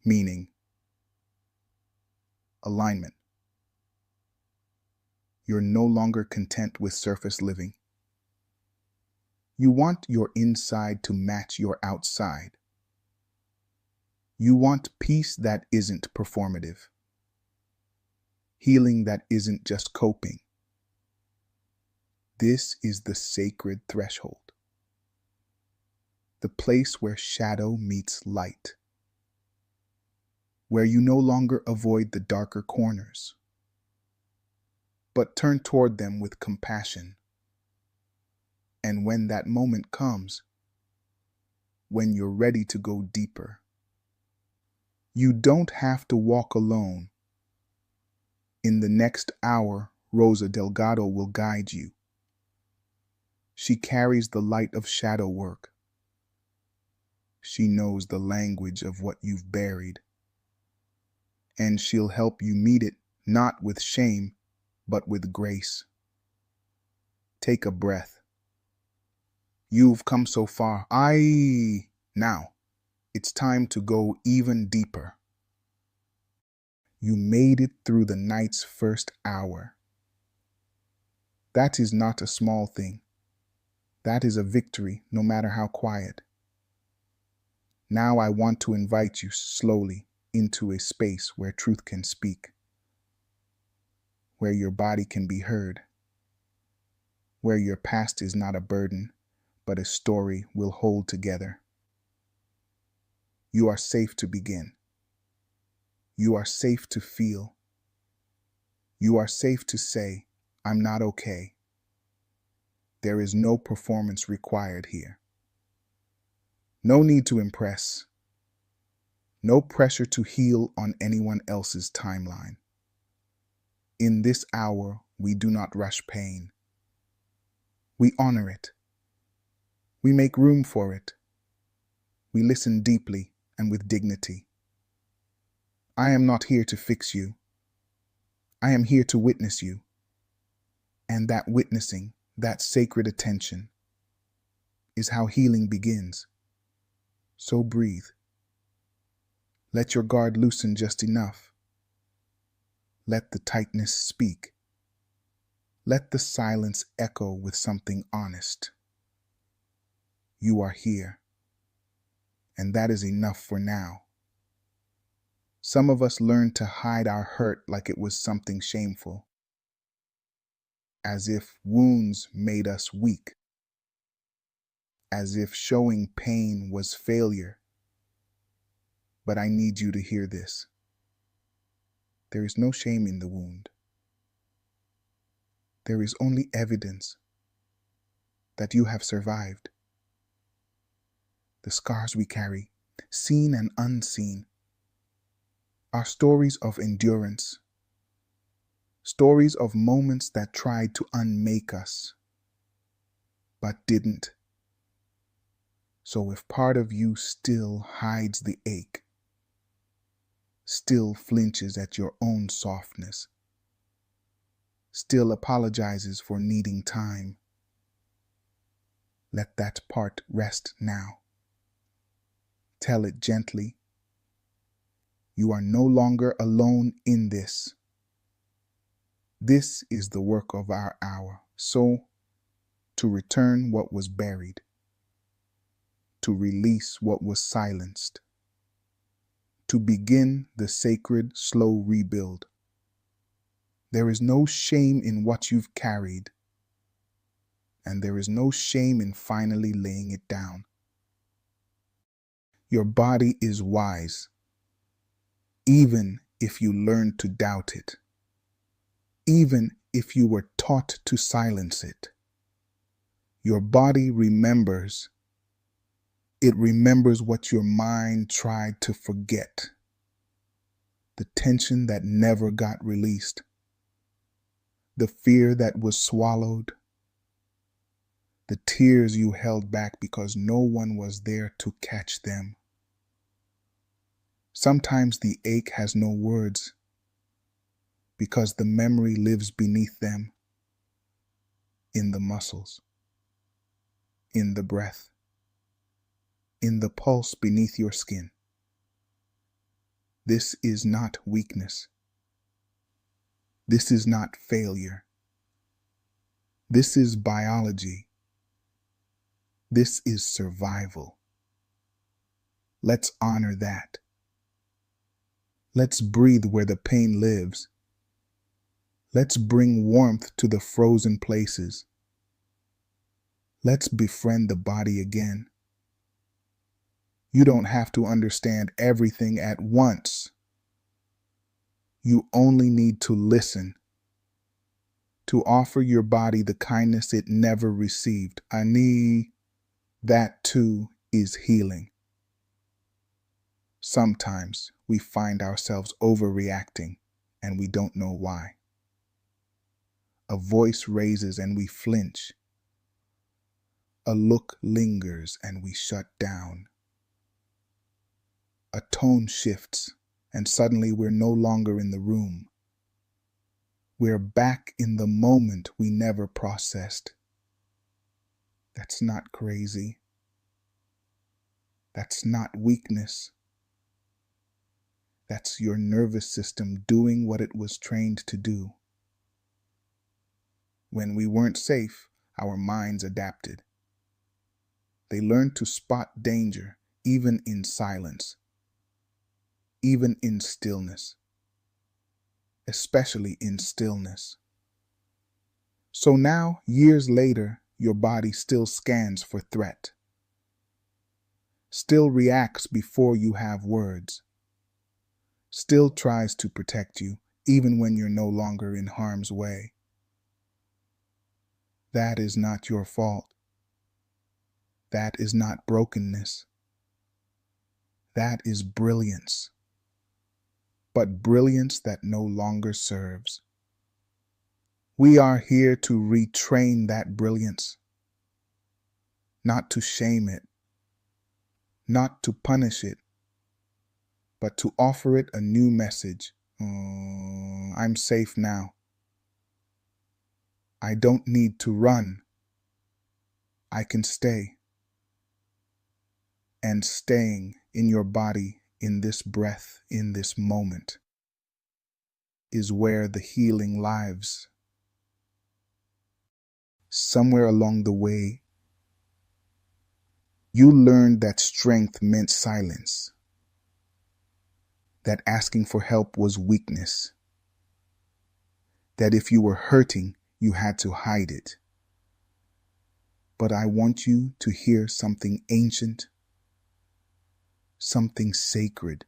meaning, alignment. You're no longer content with surface living. You want your inside to match your outside. You want peace that isn't performative. Healing that isn't just coping. This is the sacred threshold. The place where shadow meets light. Where you no longer avoid the darker corners, but turn toward them with compassion. And when that moment comes, when you're ready to go deeper, you don't have to walk alone. In the next hour, Rosa Delgado will guide you. She carries the light of shadow work. She knows the language of what you've buried. And she'll help you meet it, not with shame, but with grace. Take a breath. You've come so far. Now, it's time to go even deeper. You made it through the night's first hour. That is not a small thing. That is a victory, no matter how quiet. Now I want to invite you slowly into a space where truth can speak, where your body can be heard, where your past is not a burden, but a story we'll hold together. You are safe to begin. You are safe to feel. You are safe to say, I'm not okay. There is no performance required here. No need to impress. No pressure to heal on anyone else's timeline. In this hour, we do not rush pain. We honor it. We make room for it. We listen deeply and with dignity. I am not here to fix you. I am here to witness you. And that witnessing, that sacred attention, is how healing begins. So breathe. Let your guard loosen just enough. Let the tightness speak. Let the silence echo with something honest. You are here, and that is enough for now. Some of us learned to hide our hurt like it was something shameful, as if wounds made us weak, as if showing pain was failure. But I need you to hear this. There is no shame in the wound. There is only evidence that you have survived. The scars we carry, seen and unseen, are stories of endurance, stories of moments that tried to unmake us, but didn't. So if part of you still hides the ache, still flinches at your own softness, still apologizes for needing time, let that part rest now. Tell it gently. You are no longer alone in this. This is the work of our hour. So, to return what was buried, to release what was silenced, to begin the sacred, slow rebuild. There is no shame in what you've carried, and there is no shame in finally laying it down. Your body is wise, even if you learn to doubt it, even if you were taught to silence it. Your body remembers. It remembers what your mind tried to forget. The tension that never got released. The fear that was swallowed. The tears you held back because no one was there to catch them. Sometimes the ache has no words because the memory lives beneath them, in the muscles, in the breath, in the pulse beneath your skin. This is not weakness. This is not failure. This is biology. This is survival. Let's honor that. Let's breathe where the pain lives. Let's bring warmth to the frozen places. Let's befriend the body again. You don't have to understand everything at once. You only need to listen, to offer your body the kindness it never received. That too is healing. Sometimes we find ourselves overreacting and we don't know why. A voice raises and we flinch. A look lingers and we shut down. A tone shifts and suddenly we're no longer in the room. We're back in the moment we never processed. That's not crazy. That's not weakness. That's your nervous system doing what it was trained to do. When we weren't safe, our minds adapted. They learned to spot danger, even in silence, even in stillness, especially in stillness. So now, years later, your body still scans for threat, still reacts before you have words, still tries to protect you, even when you're no longer in harm's way. That is not your fault. That is not brokenness. That is brilliance. But brilliance that no longer serves. We are here to retrain that brilliance. Not to shame it. Not to punish it. But to offer it a new message. I'm safe now. I don't need to run. I can stay. And staying in your body, in this breath, in this moment, is where the healing lives. Somewhere along the way, you learned that strength meant silence, that asking for help was weakness, that if you were hurting, you had to hide it. But I want you to hear something ancient, something sacred,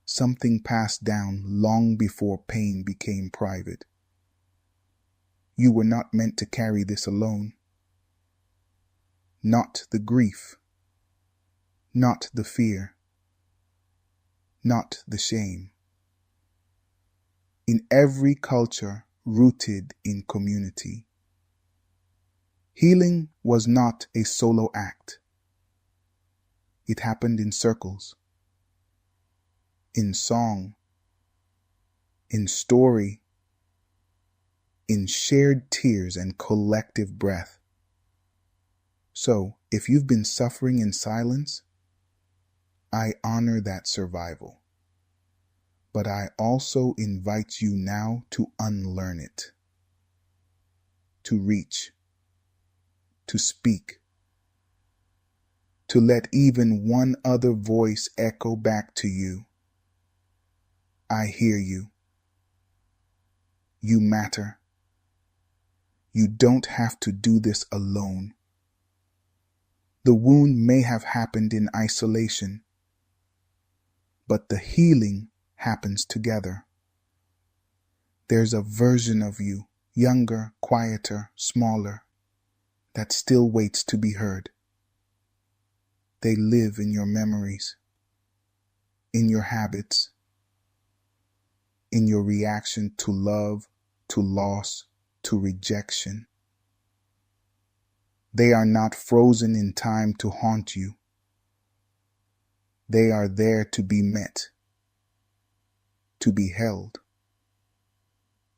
something passed down long before pain became private. You were not meant to carry this alone. Not the grief, not the fear, not the shame. In every culture rooted in community, healing was not a solo act. It happened in circles, in song, in story, in shared tears and collective breath. So, if you've been suffering in silence, I honor that survival. But I also invite you now to unlearn it, to reach, to speak, to let even one other voice echo back to you. I hear you. You matter. You don't have to do this alone. The wound may have happened in isolation, but the healing happens together. There's a version of you, younger, quieter, smaller, that still waits to be heard. They live in your memories, in your habits, in your reaction to love, to loss, to rejection. They are not frozen in time to haunt you. They are there to be met, to be held,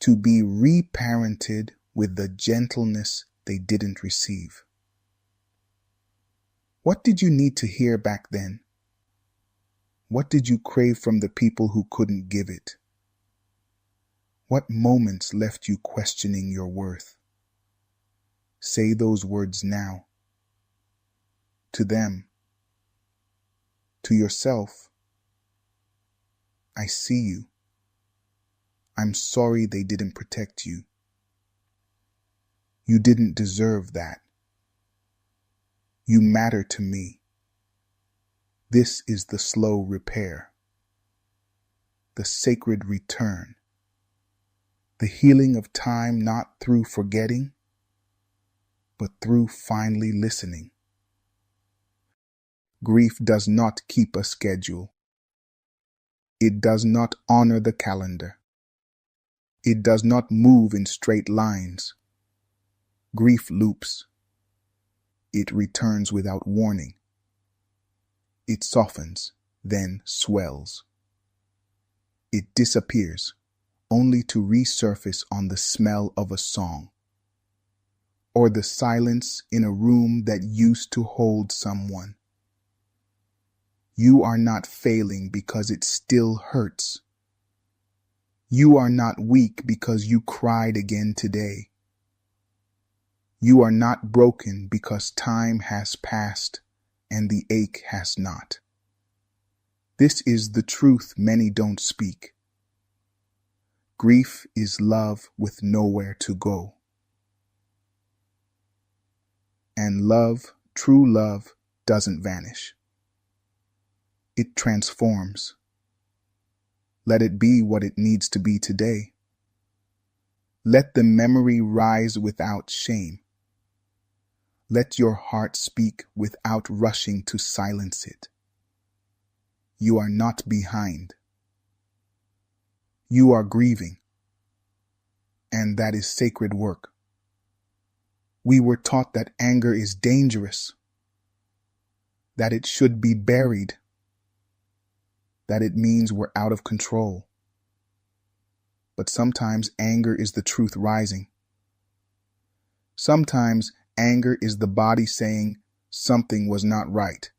to be reparented with the gentleness they didn't receive. What did you need to hear back then? What did you crave from the people who couldn't give it? What moments left you questioning your worth? Say those words now. To them. To yourself. I see you. I'm sorry they didn't protect you. You didn't deserve that. You matter to me. This is the slow repair, the sacred return, the healing of time not through forgetting, but through finally listening. Grief does not keep a schedule. It does not honor the calendar. It does not move in straight lines. Grief loops. It returns without warning. It softens, then swells. It disappears, only to resurface on the smell of a song, or the silence in a room that used to hold someone. You are not failing because it still hurts. You are not weak because you cried again today. You are not broken because time has passed and the ache has not. This is the truth many don't speak. Grief is love with nowhere to go. And love, true love, doesn't vanish. It transforms. Let it be what it needs to be today. Let the memory rise without shame. Let your heart speak without rushing to silence it. You are not behind. You are grieving. And that is sacred work. We were taught that anger is dangerous, that it should be buried, that it means we're out of control. But sometimes anger is the truth rising. Sometimes anger is the body saying something was not right.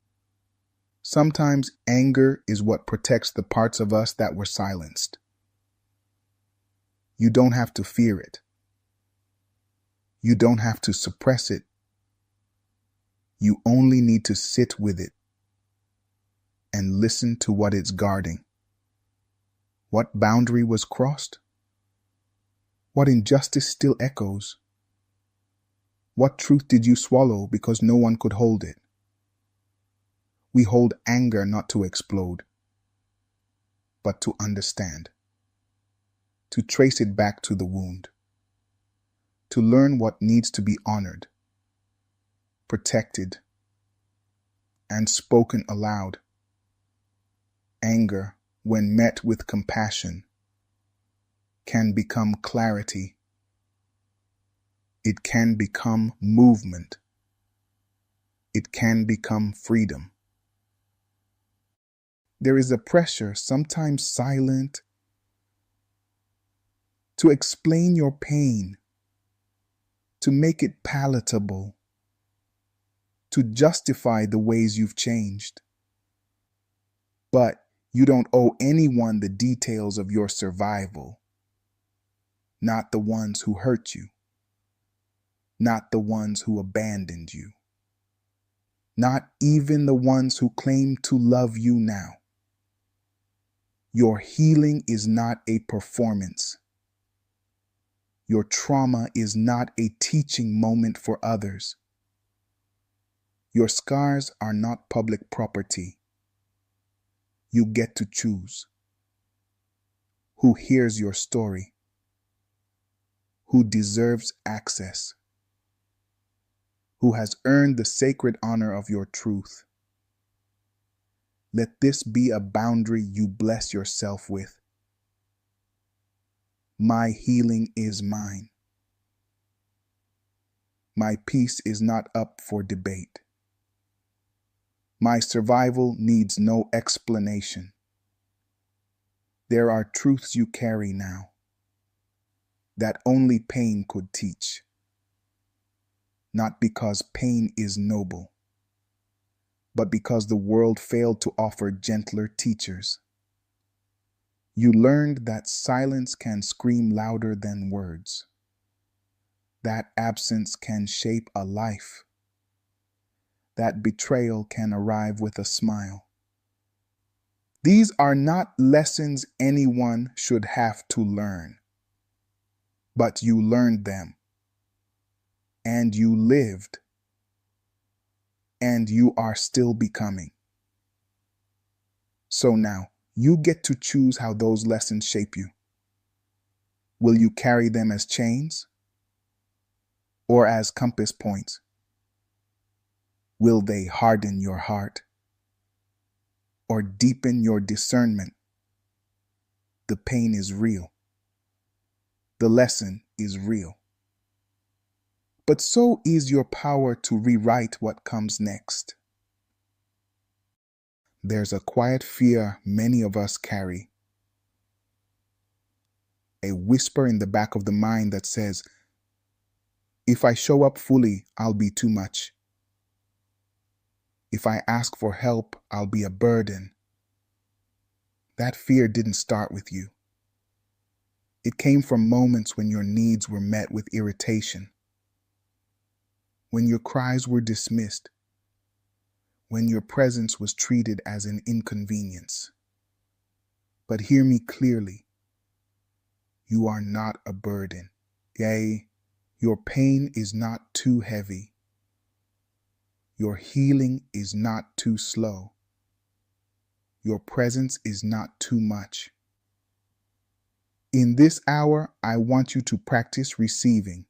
Sometimes anger is what protects the parts of us that were silenced. You don't have to fear it. You don't have to suppress it. You only need to sit with it and listen to what it's guarding. What boundary was crossed? What injustice still echoes? What truth did you swallow because no one could hold it? We hold anger not to explode, but to understand, to trace it back to the wound, to learn what needs to be honored, protected, and spoken aloud. Anger, when met with compassion, can become clarity. It can become movement. It can become freedom. There is a pressure, sometimes silent, to explain your pain, to make it palatable, to justify the ways you've changed. But you don't owe anyone the details of your survival, not the ones who hurt you, not the ones who abandoned you, not even the ones who claim to love you now. Your healing is not a performance. Your trauma is not a teaching moment for others. Your scars are not public property. You get to choose who hears your story, who deserves access, who has earned the sacred honor of your truth. Let this be a boundary you bless yourself with. My healing is mine. My peace is not up for debate. My survival needs no explanation. There are truths you carry now that only pain could teach. Not because pain is noble, but because the world failed to offer gentler teachers. You learned that silence can scream louder than words, that absence can shape a life, that betrayal can arrive with a smile. These are not lessons anyone should have to learn, but you learned them, and you lived, and you are still becoming. So now, you get to choose how those lessons shape you. Will you carry them as chains or as compass points? Will they harden your heart or deepen your discernment? The pain is real. The lesson is real. But so is your power to rewrite what comes next. There's a quiet fear many of us carry, a whisper in the back of the mind that says, if I show up fully, I'll be too much. If I ask for help, I'll be a burden. That fear didn't start with you. It came from moments when your needs were met with irritation, when your cries were dismissed, when your presence was treated as an inconvenience. But hear me clearly. You are not a burden. Yea, your pain is not too heavy. Your healing is not too slow. Your presence is not too much. In this hour, I want you to practice receiving,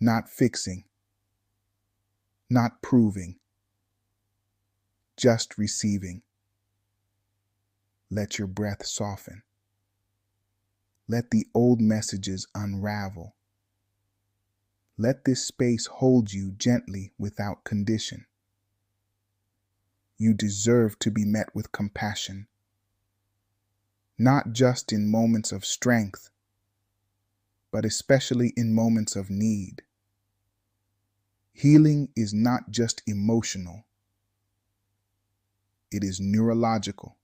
not fixing, not proving, just receiving. Let your breath soften. Let the old messages unravel. Let this space hold you gently without condition. You deserve to be met with compassion, not just in moments of strength, but especially in moments of need. Healing is not just emotional. It is neurological.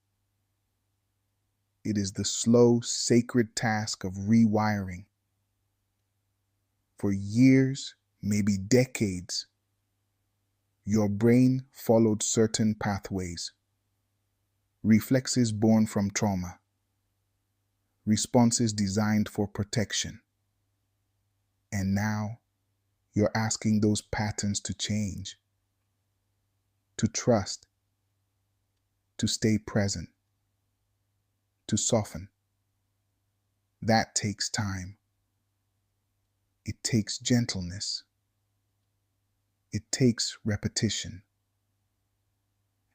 It is the slow, sacred task of rewiring. For years, maybe decades, your brain followed certain pathways, reflexes born from trauma, responses designed for protection. And now, you're asking those patterns to change, to trust, to stay present, to soften. That takes time. It takes gentleness. It takes repetition.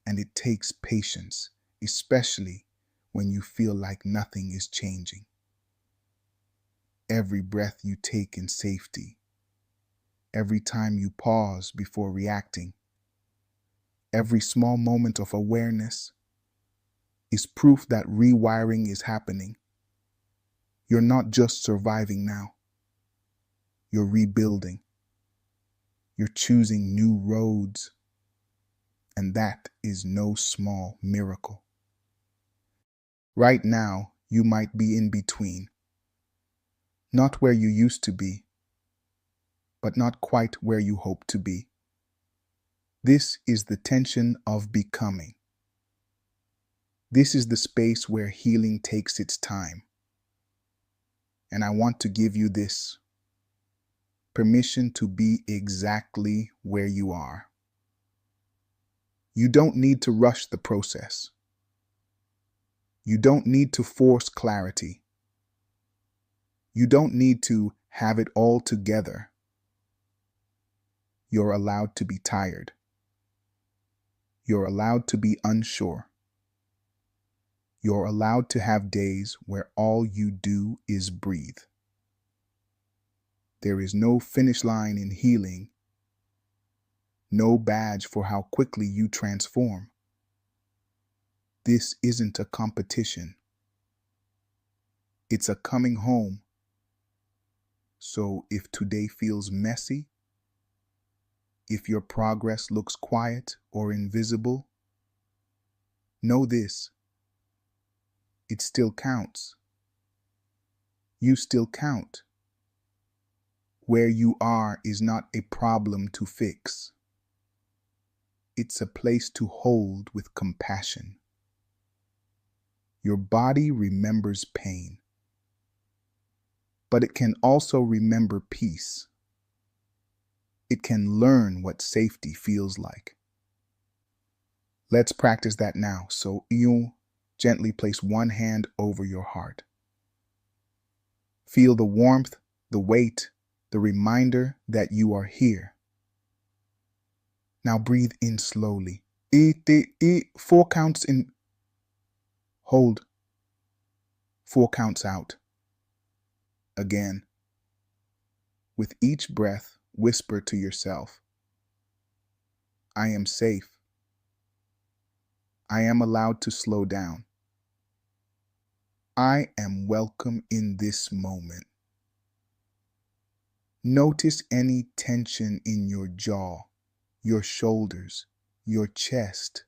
And it takes patience, especially when you feel like nothing is changing. Every breath you take in safety, every time you pause before reacting, every small moment of awareness is proof that rewiring is happening. You're not just surviving now. You're rebuilding. You're choosing new roads. And that is no small miracle. Right now, you might be in between. Not where you used to be, but not quite where you hope to be. This is the tension of becoming. This is the space where healing takes its time. And I want to give you this permission to be exactly where you are. You don't need to rush the process. You don't need to force clarity. You don't need to have it all together. You're allowed to be tired. You're allowed to be unsure. You're allowed to have days where all you do is breathe. There is no finish line in healing, no badge for how quickly you transform. This isn't a competition. It's a coming home. So if today feels messy, If your progress looks quiet or invisible, know this: it still counts. You still count. Where you are is not a problem to fix. It's a place to hold with compassion. Your body remembers pain, but it can also remember peace. It can learn what safety feels like. Let's practice that now. So you gently place one hand over your heart. Feel the warmth, the weight, the reminder that you are here. Now breathe in slowly. 4 counts in. Hold. 4 counts out. Again. With each breath, whisper to yourself, I am safe. I am allowed to slow down. I am welcome in this moment. Notice any tension in your jaw, your shoulders, your chest.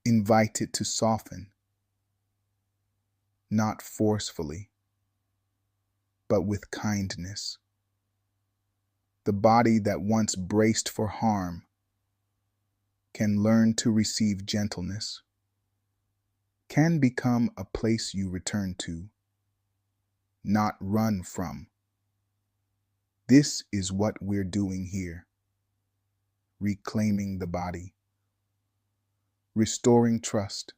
Invite it to soften, not forcefully, but with kindness. The body that once braced for harm can learn to receive gentleness, can become a place you return to, not run from. This is what we're doing here. Reclaiming the body, restoring trust,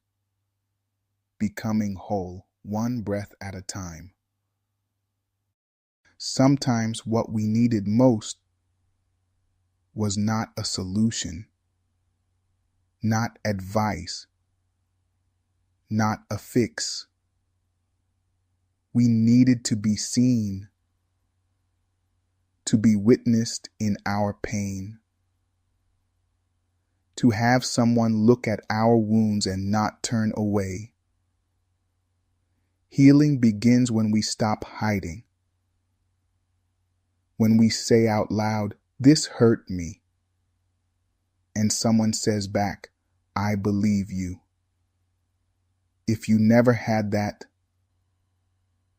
becoming whole, one breath at a time. Sometimes what we needed most was not a solution, not advice, not a fix. We needed to be seen, to be witnessed in our pain, to have someone look at our wounds and not turn away. Healing begins when we stop hiding, when we say out loud, this hurt me, and someone says back, I believe you. If you never had that,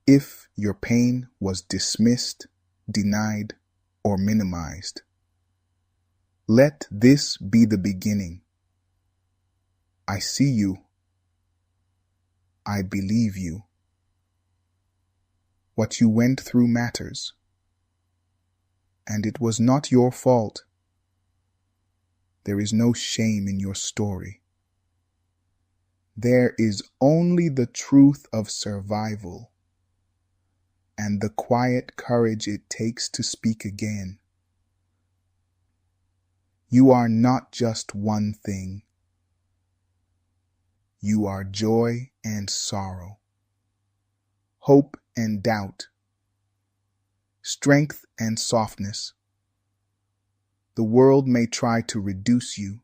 if your pain was dismissed, denied, or minimized, let this be the beginning. I see you. I believe you. What you went through matters, and it was not your fault. There is no shame in your story. There is only the truth of survival and the quiet courage it takes to speak again. You are not just one thing. You are joy and sorrow, hope and doubt, strength and softness. The world may try to reduce you,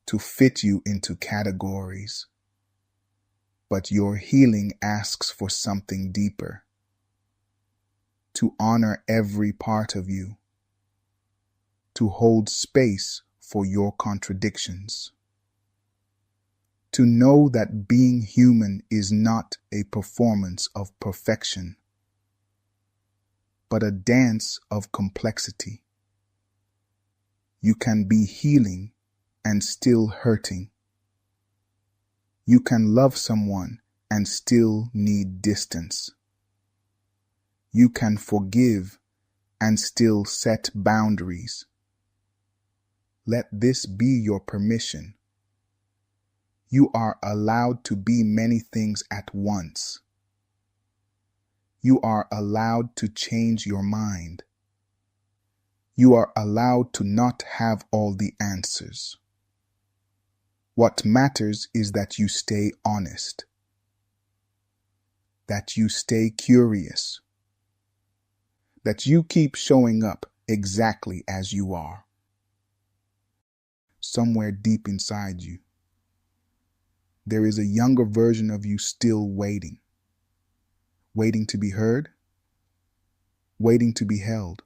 to fit you into categories, but your healing asks for something deeper, to honor every part of you, to hold space for your contradictions, to know that being human is not a performance of perfection, but a dance of complexity. You can be healing and still hurting. You can love someone and still need distance. You can forgive and still set boundaries. Let this be your permission. You are allowed to be many things at once. You are allowed to change your mind. You are allowed to not have all the answers. What matters is that you stay honest, that you stay curious, that you keep showing up exactly as you are. Somewhere deep inside you, there is a younger version of you still waiting, waiting to be heard, waiting to be held,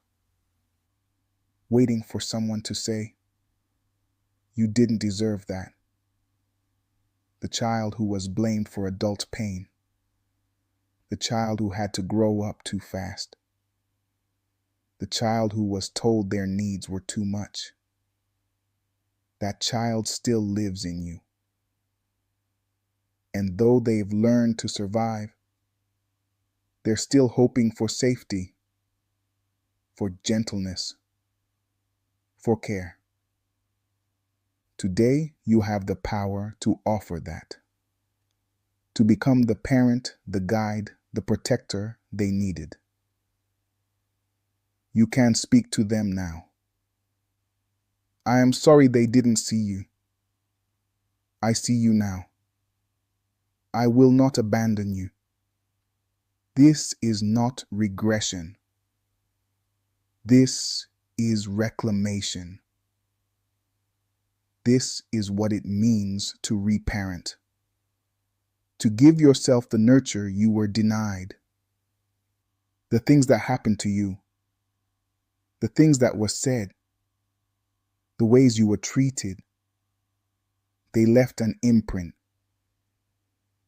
waiting for someone to say, "You didn't deserve that." The child who was blamed for adult pain. The child who had to grow up too fast. The child who was told their needs were too much. That child still lives in you. And though they've learned to survive, they're still hoping for safety, for gentleness, for care. Today, you have the power to offer that, to become the parent, the guide, the protector they needed. You can speak to them now. I am sorry they didn't see you. I see you now. I will not abandon you. This is not regression. This is reclamation. This is what it means to reparent. To give yourself the nurture you were denied. The things that happened to you. The things that were said. The ways you were treated. They left an imprint.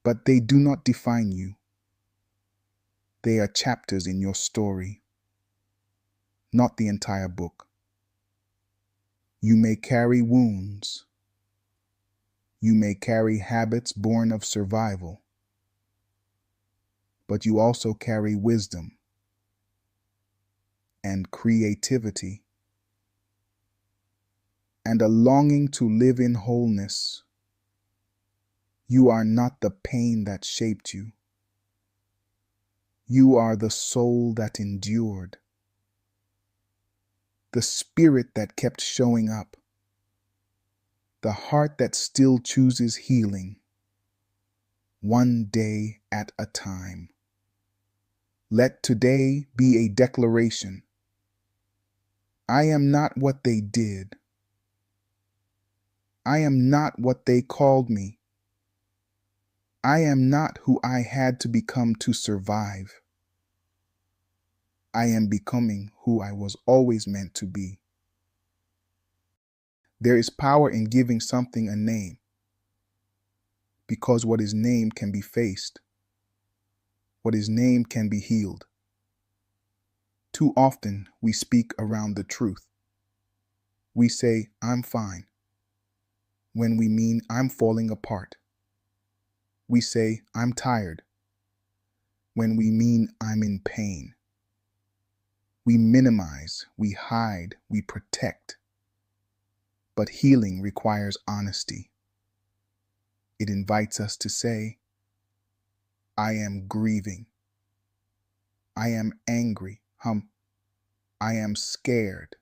But they do not define you. They are chapters in your story, not the entire book. You may carry wounds. You may carry habits born of survival. But you also carry wisdom and creativity and a longing to live in wholeness. You are not the pain that shaped you. You are the soul that endured, the spirit that kept showing up, the heart that still chooses healing, one day at a time. Let today be a declaration. I am not what they did. I am not what they called me. I am not who I had to become to survive. I am becoming who I was always meant to be. There is power in giving something a name, because what is named can be faced. What is named can be healed. Too often we speak around the truth. We say, "I'm fine," when we mean I'm falling apart. We say, "I'm tired," when we mean I'm in pain. We minimize, we hide, we protect. But healing requires honesty. It invites us to say, I am grieving. I am angry. I am scared.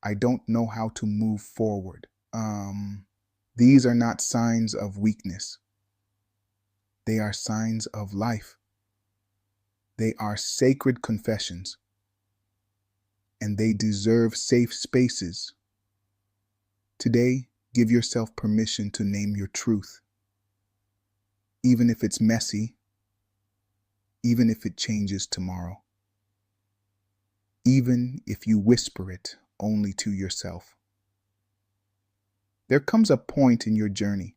I don't know how to move forward. These are not signs of weakness. They are signs of life. They are sacred confessions, and they deserve safe spaces. Today, give yourself permission to name your truth, even if it's messy, even if it changes tomorrow, even if you whisper it only to yourself. There comes a point in your journey